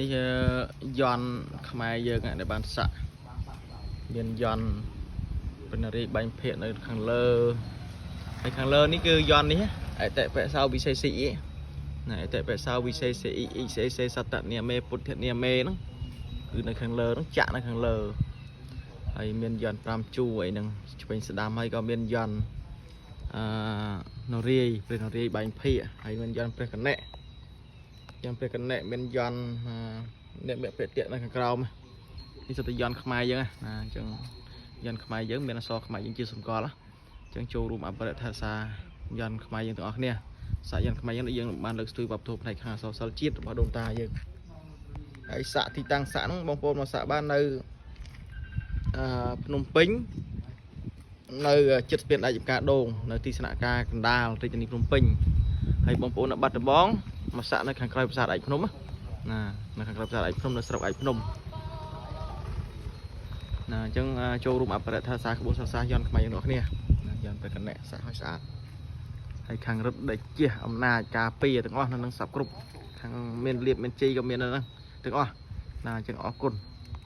នេះយន់ខ្មែរយើងដែលបានសាក់មានយន់បណ្ណារីបាញ់ភាកនៅខាងលើហើយខាងលើនេះគឺយន់នេះអតិបិសោវិសេសីណាអតិបិសោវិសេសីអ៊ីសេសេសតនិមេពុទ្ធនិមេហ្នឹងគឺនៅខាងលើហ្នឹងចាក់នៅខាងលើហើយមានយន់5ជួរអីហ្នឹងឆ្វេងស្ដាំហើយក៏មានយន់នរាយព្រះនរាយបាញ់ភាកហើយមានយន់ព្រះកណិយ៉ាងព្រះកណិមានយន់អ្នកមេប្រតិនៅខាងក្រោមនេះសិតតែយន់ខ្មែរយើងណាអញ្ចឹងយន់ខ្មែរយើងមានអក្សរខ្មែរយើងជាសម្គាល់អញ្ចឹងចូលរួមអបិរិទ្ធសាយន់ខ្មែរយើងទាំងអស់គ្នាសាយន់ខ្មែរយើងបានលើកស្ទួយវប្បធម៌ផ្នែកខាងអក្សរសិល្ប៍ជាតិរបស់ដូនតាយើងហើយសាក់ទីតាំងសាក់ហ្នឹងបងប្អូនមកសាក់បាននៅភ្នំពេញនៅជិតស្ពានដាច់ចំការដូងនៅទីស្នាក់ការកណ្ដាលរាជធានីភ្នំពេញហើយបងប្អូននៅបាត់ដំបងមកសាក់នៅខាងក្រៅប្រាសាទឯកភ្នំណានៅខាងក្រៅប្រាសាទឯកភ្នំនៅស្រុកឯកភ្នំណាអញ្ចឹងចូលរួមអបិរិទ្ធសាក្បួនសាសយន់ខ្មែរយើងទាំងគ្នាណាយន់ព្រះកណិសាក់ឲ្យស្អាតហើយខាងរឹតដេកជាអំណាចការពារទាំងអស់នៅនឹងសັບគ្រប់ខាងមានលៀបមានជ័យក៏មាននៅហ្នឹងទាំងអស់ណាអញ្ចឹងអរគុណ